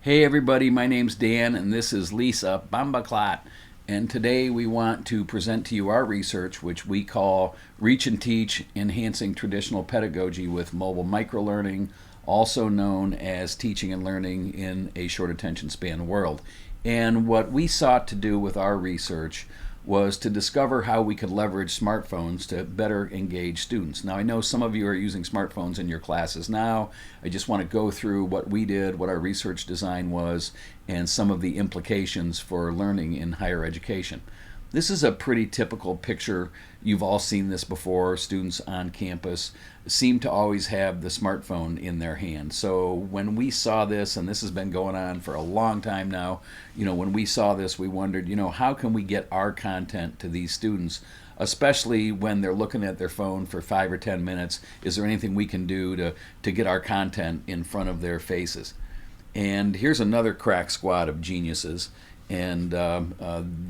Hey everybody, my name's Dan and this is Lisa Bambaclat. And today we want to present to you our research, which we call Reach and Teach, Enhancing Traditional Pedagogy with Mobile Microlearning, also known as Teaching and Learning in a Short Attention Span World. And what we sought to do with our research was to discover how we could leverage smartphones to better engage students. Now, I know some of you are using smartphones in your classes now. I just want to go through what we did, what our research design was, and some of the implications for learning in higher education. This is a pretty typical picture. You've all seen this before. Students on campus seem to always have the smartphone in their hand. So when we saw this, and this has been going on for a long time now, when we saw this, we wondered, how can we get our content to these students, especially when they're looking at their phone for 5 or 10 minutes? Is there anything we can do to get our content in front of their faces? And here's another crack squad of geniuses. And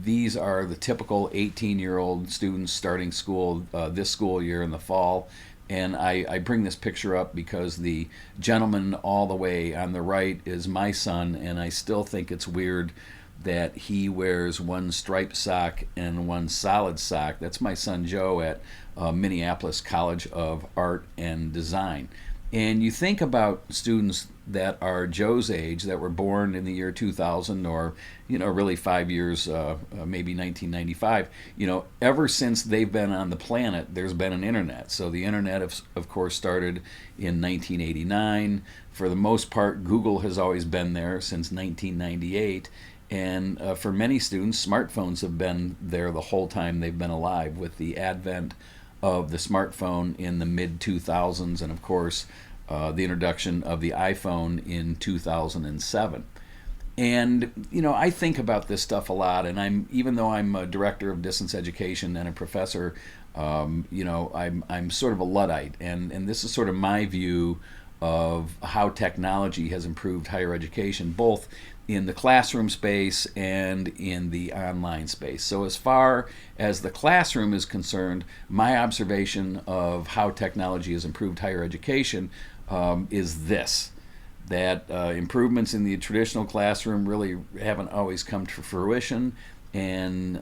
these are the typical 18-year-old students starting school this school year in the fall. And I bring this picture up because the gentleman all the way on the right is my son, and I still think it's weird that he wears one striped sock and one solid sock. That's my son Joe at Minneapolis College of Art and Design. And you think about students that are Joe's age, that were born in the year 2000, or really 5 years, maybe 1995. Ever since they've been on the planet, there's been an internet. So the internet, of course, started in 1989. For the most part, Google has always been there since 1998. And for many students, smartphones have been there the whole time they've been alive, with the advent of the smartphone in the mid-2000s, and of course the introduction of the iPhone in 2007. And I think about this stuff a lot, and even though I'm a director of distance education and a professor, I'm sort of a Luddite, and this is sort of my view of how technology has improved higher education, both in the classroom space and in the online space. So as far as the classroom is concerned, my observation of how technology has improved higher education is this: that improvements in the traditional classroom really haven't always come to fruition, and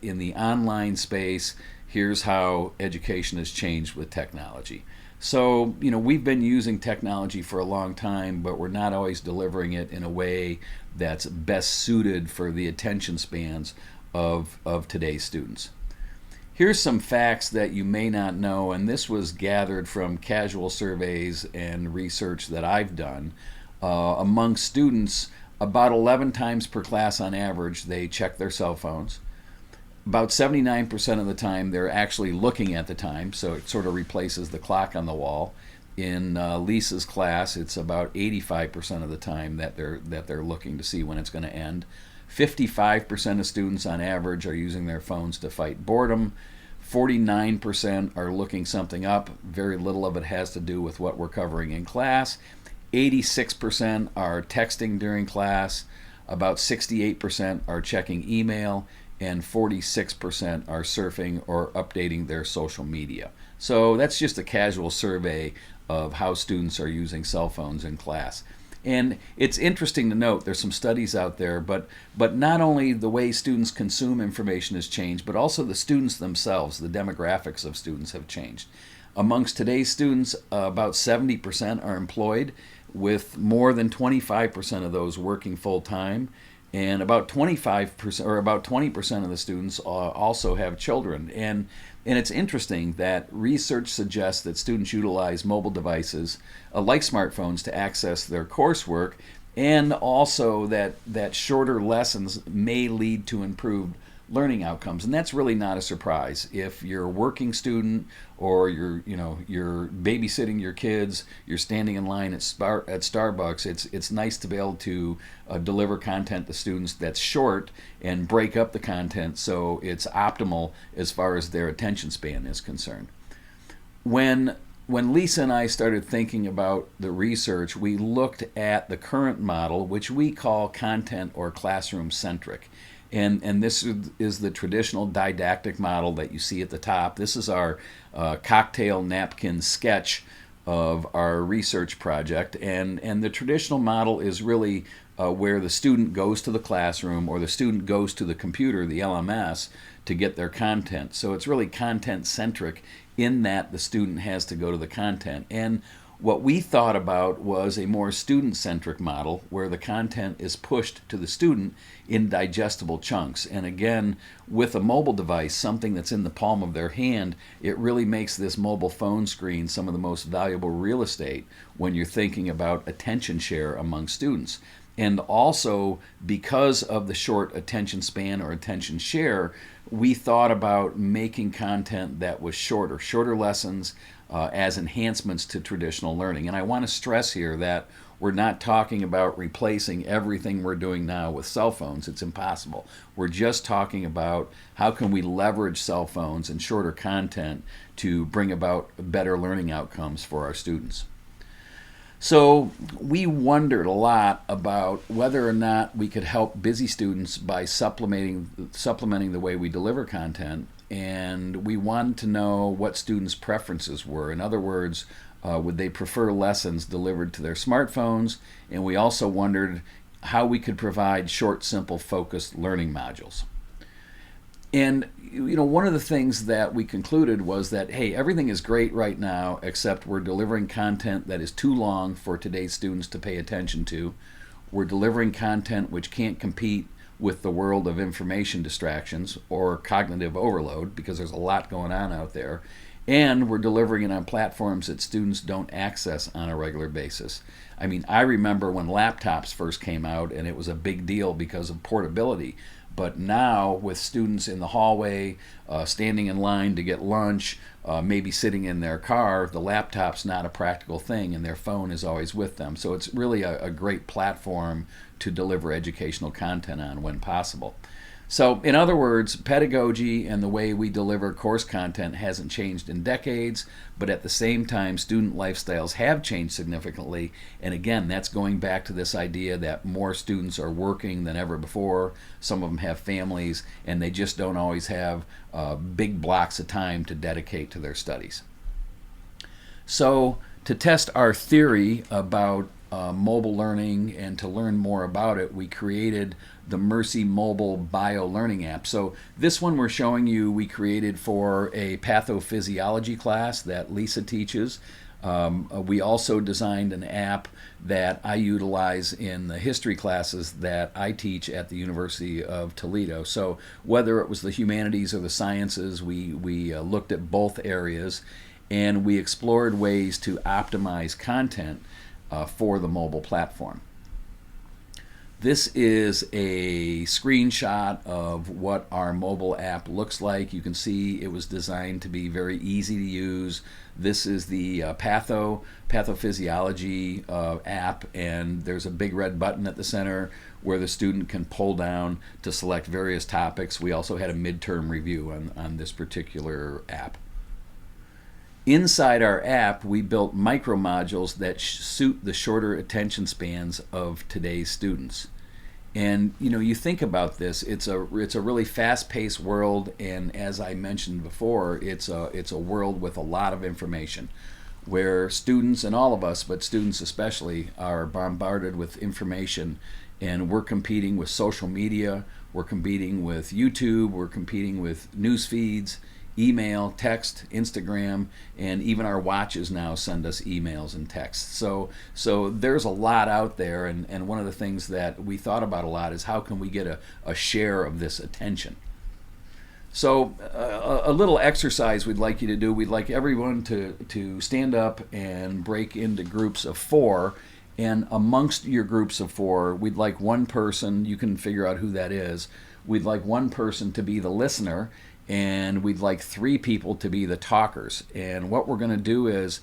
in the online space, here's how education has changed with technology. So, we've been using technology for a long time, but we're not always delivering it in a way that's best suited for the attention spans of today's students. Here's some facts that you may not know, and this was gathered from casual surveys and research that I've done. Among students, about 11 times per class on average, they check their cell phones. About 79% of the time, they're actually looking at the time, so it sort of replaces the clock on the wall. In Lisa's class, it's about 85% of the time that they're looking to see when it's going to end. 55% of students on average are using their phones to fight boredom. 49% are looking something up. Very little of it has to do with what we're covering in class. 86% are texting during class. About 68% are checking email, and 46% are surfing or updating their social media. So that's just a casual survey of how students are using cell phones in class. And it's interesting to note, there's some studies out there, but not only the way students consume information has changed, but also the students themselves, the demographics of students have changed. Amongst today's students, about 70% are employed, with more than 25% of those working full-time. And about 25% or about 20% of the students also have children. And it's interesting that research suggests that students utilize mobile devices like smartphones to access their coursework, and also that shorter lessons may lead to improved learning outcomes. And that's really not a surprise. If you're a working student, or you're babysitting your kids, you're standing in line at Starbucks, it's nice to be able to deliver content to students that's short and break up the content so it's optimal as far as their attention span is concerned. When Lisa and I started thinking about the research, we looked at the current model, which we call content or classroom centric. And this is the traditional didactic model that you see at the top. This is our cocktail napkin sketch of our research project. And the traditional model is really where the student goes to the classroom or the student goes to the computer, the LMS, to get their content. So it's really content centric in that the student has to go to the content. And what we thought about was a more student-centric model where the content is pushed to the student in digestible chunks. And again, with a mobile device, something that's in the palm of their hand, it really makes this mobile phone screen some of the most valuable real estate when you're thinking about attention share among students. And also, because of the short attention span or attention share, we thought about making content that was shorter lessons as enhancements to traditional learning. And I want to stress here that we're not talking about replacing everything we're doing now with cell phones. It's impossible. We're just talking about how can we leverage cell phones and shorter content to bring about better learning outcomes for our students. So we wondered a lot about whether or not we could help busy students by supplementing the way we deliver content, and we wanted to know what students' preferences were. In other words, would they prefer lessons delivered to their smartphones? And we also wondered how we could provide short, simple, focused learning modules. And one of the things that we concluded was that, hey, everything is great right now, except we're delivering content that is too long for today's students to pay attention to. We're delivering content which can't compete with the world of information distractions or cognitive overload, because there's a lot going on out there. And we're delivering it on platforms that students don't access on a regular basis. I mean, I remember when laptops first came out, and it was a big deal because of portability. But now, with students in the hallway, standing in line to get lunch, maybe sitting in their car, the laptop's not a practical thing, and their phone is always with them. So it's really a great platform to deliver educational content on when possible. So, in other words, pedagogy and the way we deliver course content hasn't changed in decades, but at the same time, student lifestyles have changed significantly. And again, that's going back to this idea that more students are working than ever before. Some of them have families, and they just don't always have big blocks of time to dedicate to their studies. So, to test our theory about mobile learning and to learn more about it, we created the Mercy Mobile Bio Learning app. So this one we're showing you we created for a pathophysiology class that Lisa teaches. We also designed an app that I utilize in the history classes that I teach at the University of Toledo. So whether it was the humanities or the sciences, we looked at both areas, and we explored ways to optimize content for the mobile platform. This is a screenshot of what our mobile app looks like. You can see it was designed to be very easy to use. This is the pathophysiology app, and there's a big red button at the center where the student can pull down to select various topics. We also had a midterm review on this particular app. Inside our app, we built micro modules that suit the shorter attention spans of today's students. And you think about this, it's a really fast-paced world, and as I mentioned before, it's a world with a lot of information, where students, and all of us, but students especially, are bombarded with information, and we're competing with social media, we're competing with YouTube, we're competing with news feeds, email, text, Instagram, and even our watches now send us emails and texts. So there's a lot out there, and one of the things that we thought about a lot is how can we get a share of this attention. So a little exercise we'd like you to do, we'd like everyone to stand up and break into groups of 4, and amongst your groups of 4, we'd like one person, you can figure out who that is, we'd like one person to be the listener, and we'd like 3 people to be the talkers. And what we're going to do is,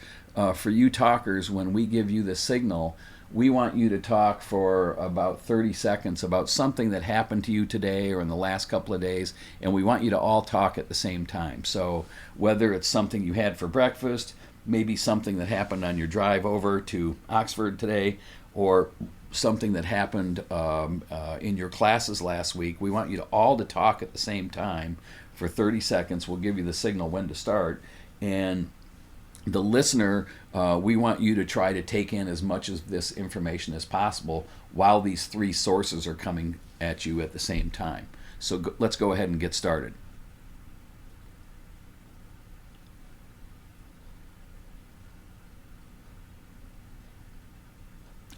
for you talkers, when we give you the signal, we want you to talk for about 30 seconds about something that happened to you today or in the last couple of days, and we want you to all talk at the same time. So whether it's something you had for breakfast, maybe something that happened on your drive over to Oxford today, or something that happened in your classes last week, we want you to all to talk at the same time for 30 seconds. We'll give you the signal when to start, and The listener, we want you to try to take in as much of this information as possible while these three sources are coming at you at the same time. So let's go ahead and get started.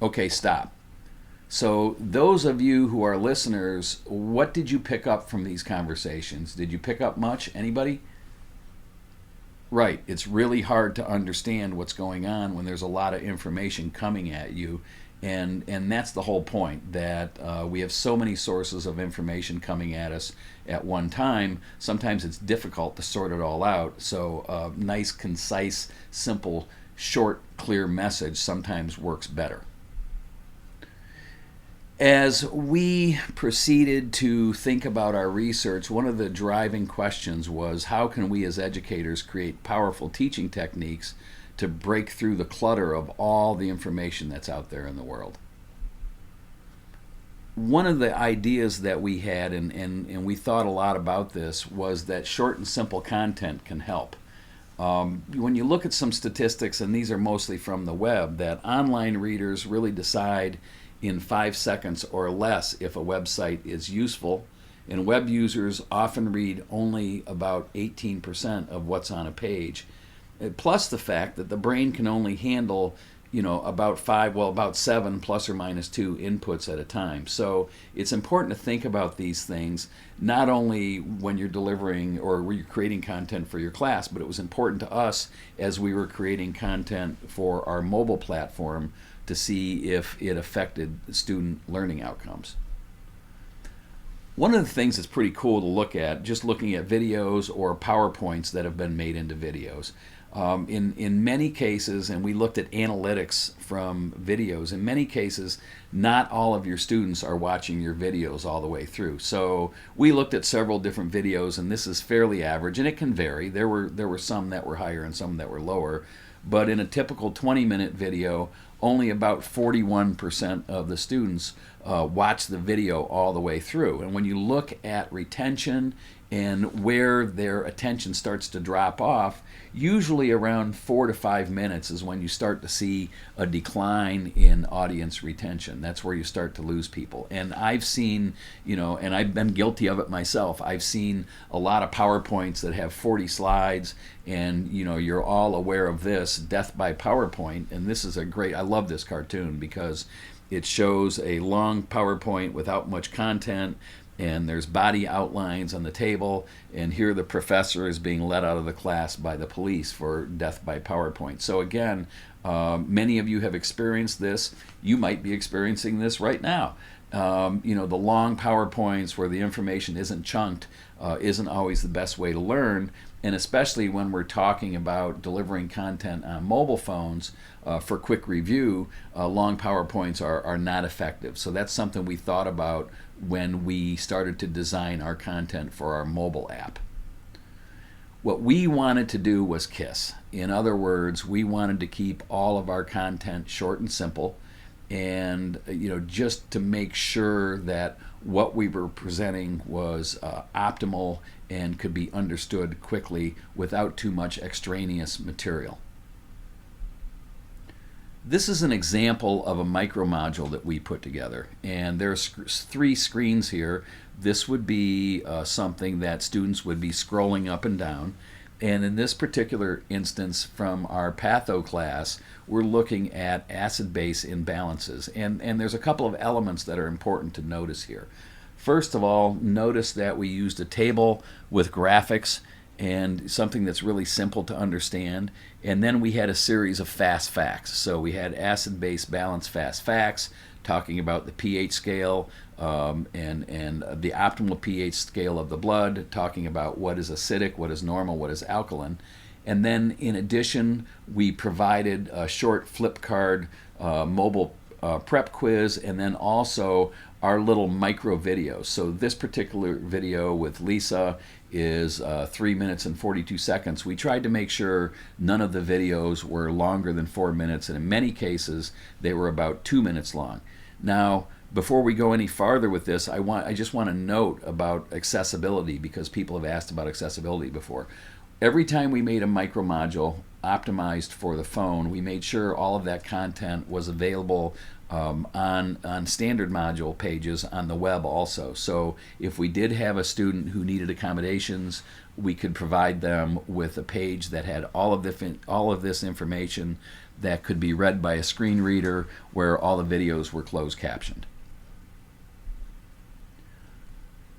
Okay, stop. So those of you who are listeners, what did you pick up from these conversations? Did you pick up much? Anybody? Right. It's really hard to understand what's going on when there's a lot of information coming at you. And that's the whole point, that we have so many sources of information coming at us at one time. Sometimes it's difficult to sort it all out. So a nice, concise, simple, short, clear message sometimes works better. As we proceeded to think about our research, one of the driving questions was, how can we as educators create powerful teaching techniques to break through the clutter of all the information that's out there in the world? One of the ideas that we had, and we thought a lot about this, was that short and simple content can help. When you look at some statistics, and these are mostly from the web, that online readers really decide in 5 seconds or less if a website is useful, and web users often read only about 18% of what's on a page. Plus the fact that the brain can only handle, about 7 plus or minus 2 inputs at a time. So it's important to think about these things not only when you're delivering or when you're creating content for your class, but it was important to us as we were creating content for our mobile platform to see if it affected student learning outcomes. One of the things that's pretty cool to look at, just looking at videos or PowerPoints that have been made into videos, in many cases, and we looked at analytics from videos, in many cases, not all of your students are watching your videos all the way through. So we looked at several different videos, and this is fairly average, and it can vary. There were some that were higher and some that were lower, but in a typical 20-minute video, only about 41% of the students watch the video all the way through. And when you look at retention and where their attention starts to drop off, usually around 4 to 5 minutes is when you start to see a decline in audience retention. That's where you start to lose people. And I've seen, and I've been guilty of it myself, I've seen a lot of PowerPoints that have 40 slides, and you're all aware of this, Death by PowerPoint. And this is I love this cartoon because it shows a long PowerPoint without much content, and there's body outlines on the table, and here the professor is being let out of the class by the police for death by PowerPoint. So again, many of you have experienced this. You might be experiencing this right now. The long PowerPoints where the information isn't chunked isn't always the best way to learn, and especially when we're talking about delivering content on mobile phones for quick review, long PowerPoints are not effective. So that's something we thought about when we started to design our content for our mobile app. What we wanted to do was KISS. In other words, we wanted to keep all of our content short and simple, and just to make sure that what we were presenting was optimal and could be understood quickly without too much extraneous material. This is an example of a micro module that we put together, and there's 3 screens here. This would be something that students would be scrolling up and down, and in this particular instance from our patho class, we're looking at acid-base imbalances, and there's a couple of elements that are important to notice here. First of all, notice that we used a table with graphics and something that's really simple to understand. And then we had a series of fast facts. So we had acid-base balance fast facts, talking about the pH scale and the optimal pH scale of the blood, talking about what is acidic, what is normal, what is alkaline. And then in addition, we provided a short flip card mobile prep quiz, and then also our little micro videos. So this particular video with Lisa is 3 minutes and 42 seconds. We tried to make sure none of the videos were longer than 4 minutes, and in many cases they were about 2 minutes long. Now, before we go any farther with this, I just want to note about accessibility, because people have asked about accessibility before. Every time we made a micro module optimized for the phone, we made sure all of that content was available on standard module pages on the web also. So if we did have a student who needed accommodations, we could provide them with a page that had all of this information that could be read by a screen reader, where all the videos were closed captioned.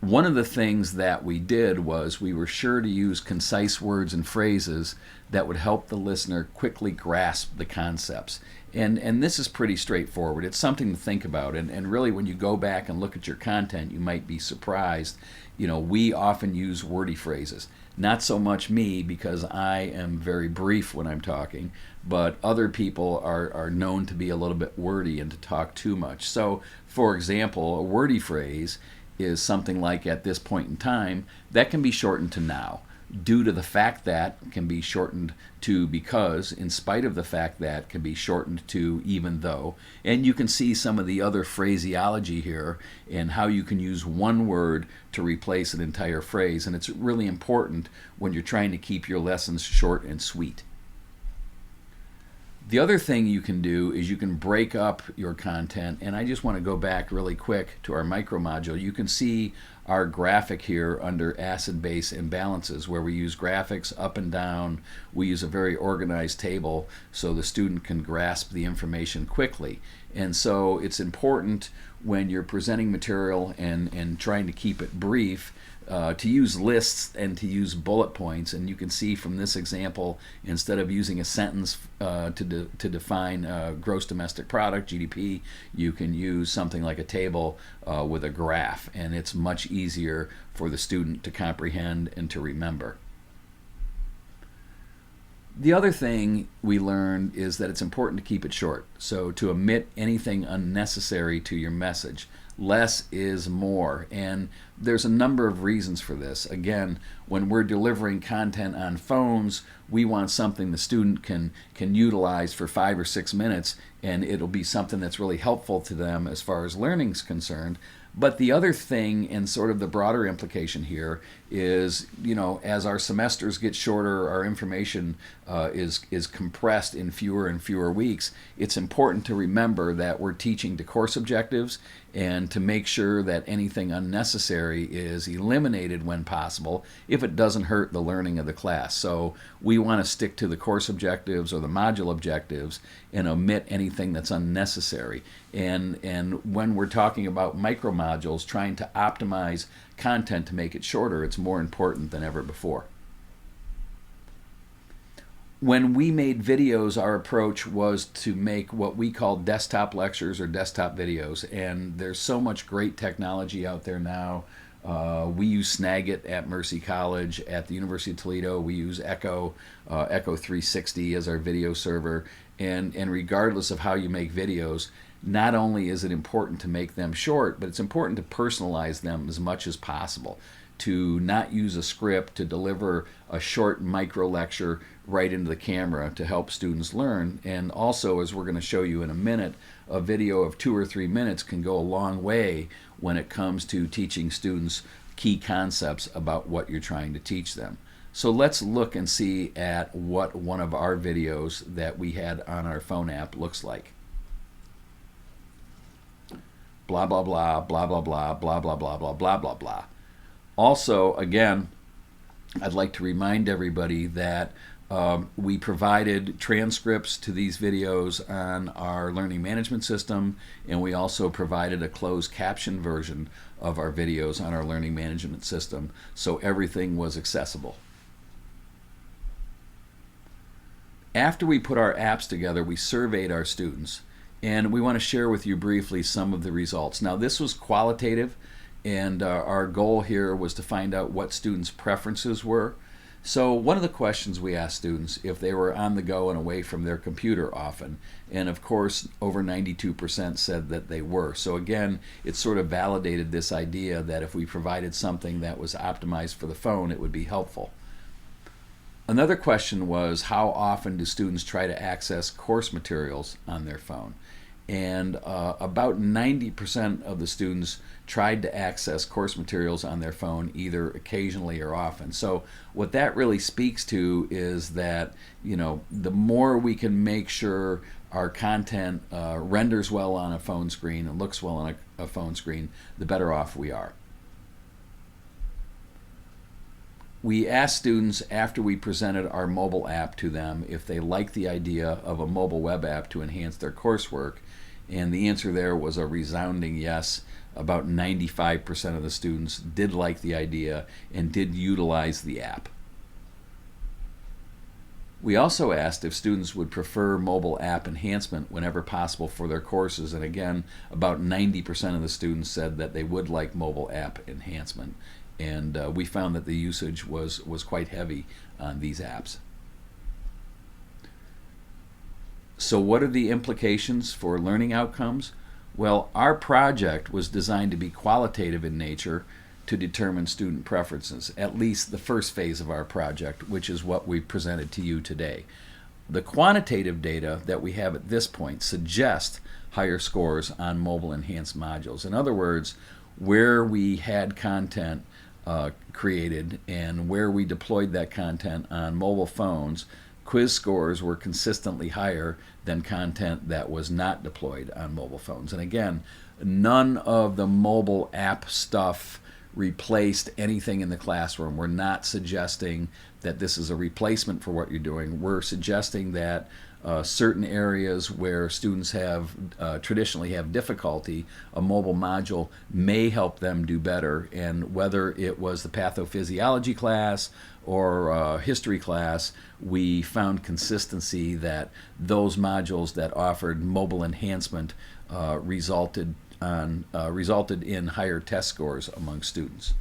One of the things that we did was we were sure to use concise words and phrases that would help the listener quickly grasp the concepts. And this is pretty straightforward. It's something to think about. And really, when you go back and look at your content, you might be surprised. We often use wordy phrases. Not so much me, because I am very brief when I'm talking, but other people are known to be a little bit wordy and to talk too much. So, for example, a wordy phrase is something like "at this point in time." That can be shortened to "now." Due to the fact that can be shortened to "because," in spite of the fact that can be shortened to "even though." And you can see some of the other phraseology here and how you can use one word to replace an entire phrase. And it's really important when you're trying to keep your lessons short and sweet. The other thing you can do is you can break up your content, and I just want to go back really quick to our micro module. You can see our graphic here under acid base imbalances, where we use graphics up and down. We use a very organized table so the student can grasp the information quickly. And so it's important when you're presenting material and trying to keep it brief, to use lists and to use bullet points. And you can see from this example, instead of using a sentence to define gross domestic product, GDP, you can use something like a table with a graph, and it's much easier for the student to comprehend and to remember. The other thing we learned is that it's important to keep it short. So to omit anything unnecessary to your message. Less is more, and there's a number of reasons for this. Again, when we're delivering content on phones, we want something the student can utilize for 5 or 6 minutes, and it'll be something that's really helpful to them as far as learning is concerned. But the other thing, and sort of the broader implication here, is, as our semesters get shorter, our information is compressed in fewer and fewer weeks. It's important to remember that we're teaching to course objectives, and to make sure that anything unnecessary is eliminated when possible, if it doesn't hurt the learning of the class. So we want to stick to the course objectives or the module objectives and omit anything that's unnecessary. And when we're talking about micro modules, trying to optimize content to make it shorter, it's more important than ever before. When we made videos, our approach was to make what we call desktop lectures or desktop videos, and there's so much great technology out there now. We use Snagit at Mercy College. At the University of Toledo, we use Echo 360 as our video server. And regardless of how you make videos, not only is it important to make them short, but it's important to personalize them as much as possible. To not use a script, to deliver a short micro lecture right into the camera to help students learn. And also, as we're going to show you in a minute, a video of 2 or 3 minutes can go a long way when it comes to teaching students key concepts about what you're trying to teach them. So let's look and see at what one of our videos that we had on our phone app looks like. Blah, blah, blah, blah, blah, blah, blah, blah, blah, blah, blah, blah, blah. Also, again, I'd like to remind everybody that we provided transcripts to these videos on our learning management system, and we also provided a closed caption version of our videos on our learning management system, so everything was accessible. After we put our apps together, we surveyed our students, and we want to share with you briefly some of the results. Now, this was qualitative, and our goal here was to find out what students' preferences were. So one of the questions we asked students if they were on the go and away from their computer often, and of course over 92% said that they were. So again, it sort of validated this idea that if we provided something that was optimized for the phone, it would be helpful. Another question was, how often do students try to access course materials on their phone? and about 90% of the students tried to access course materials on their phone either occasionally or often. So what that really speaks to is that, the more we can make sure our content renders well on a phone screen and looks well on a phone screen, the better off we are. We asked students after we presented our mobile app to them if they liked the idea of a mobile web app to enhance their coursework, and the answer there was a resounding yes. About 95% of the students did like the idea and did utilize the app. We also asked if students would prefer mobile app enhancement whenever possible for their courses, and again, about 90% of the students said that they would like mobile app enhancement. And we found that the usage was quite heavy on these apps. So what are the implications for learning outcomes? Well, our project was designed to be qualitative in nature to determine student preferences, at least the first phase of our project, which is what we presented to you today. The quantitative data that we have at this point suggest higher scores on mobile enhanced modules. In other words, where we had content created and where we deployed that content on mobile phones, quiz scores were consistently higher than content that was not deployed on mobile phones. And again, none of the mobile app stuff replaced anything in the classroom. We're not suggesting that this is a replacement for what you're doing. We're suggesting that certain areas where students have traditionally have difficulty, a mobile module may help them do better. And whether it was the pathophysiology class or history class, we found consistency that those modules that offered mobile enhancement resulted in higher test scores among students.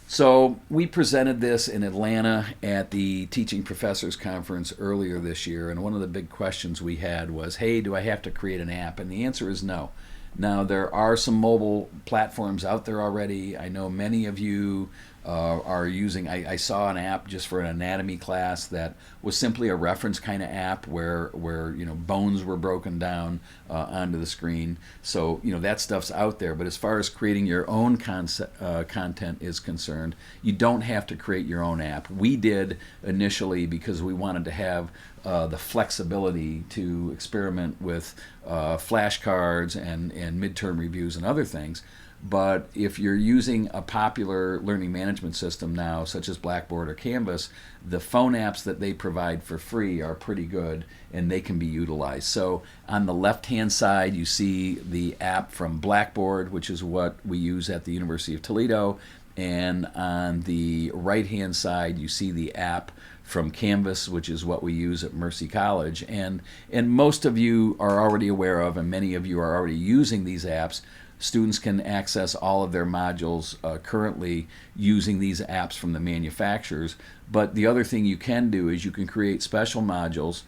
So we presented this in Atlanta at the Teaching Professors Conference earlier this year, and one of the big questions we had was, hey, do I have to create an app? And the answer is no. Now, there are some mobile platforms out there already. I know many of you are using, I saw an app just for an anatomy class that was simply a reference kind of app where bones were broken down onto the screen. So that stuff's out there. But as far as creating your own content is concerned, you don't have to create your own app. We did initially because we wanted to have the flexibility to experiment with flashcards and midterm reviews and other things. But if you're using a popular learning management system now, such as Blackboard or Canvas, the phone apps that they provide for free are pretty good and they can be utilized. So on the left-hand side, you see the app from Blackboard, which is what we use at the University of Toledo. And on the right-hand side, you see the app from Canvas, which is what we use at Mercy College. And most of you are already aware of, and many of you are already using these apps. Students can access all of their modules currently using these apps from the manufacturers. But the other thing you can do is you can create special modules,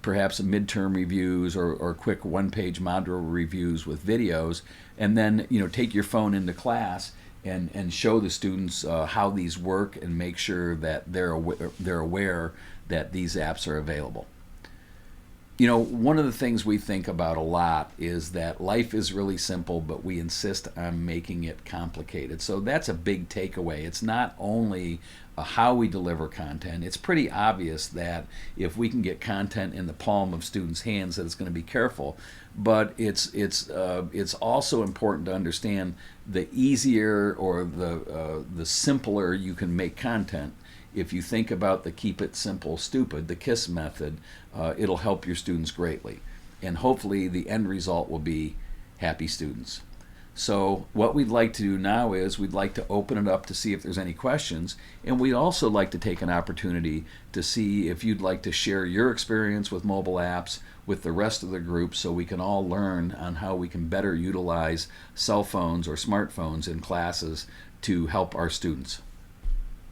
perhaps midterm reviews or quick one-page module reviews with videos, and then take your phone into class and show the students how these work and make sure that they're aware that these apps are available. One of the things we think about a lot is that life is really simple, but we insist on making it complicated. So that's a big takeaway. It's not only how we deliver content. It's pretty obvious that if we can get content in the palm of students' hands, that it's going to be careful. But it's also important to understand the easier or the simpler you can make content. If you think about the keep it simple, stupid, the KISS method, it'll help your students greatly. And hopefully the end result will be happy students. So what we'd like to do now is we'd like to open it up to see if there's any questions. And we'd also like to take an opportunity to see if you'd like to share your experience with mobile apps with the rest of the group so we can all learn on how we can better utilize cell phones or smartphones in classes to help our students.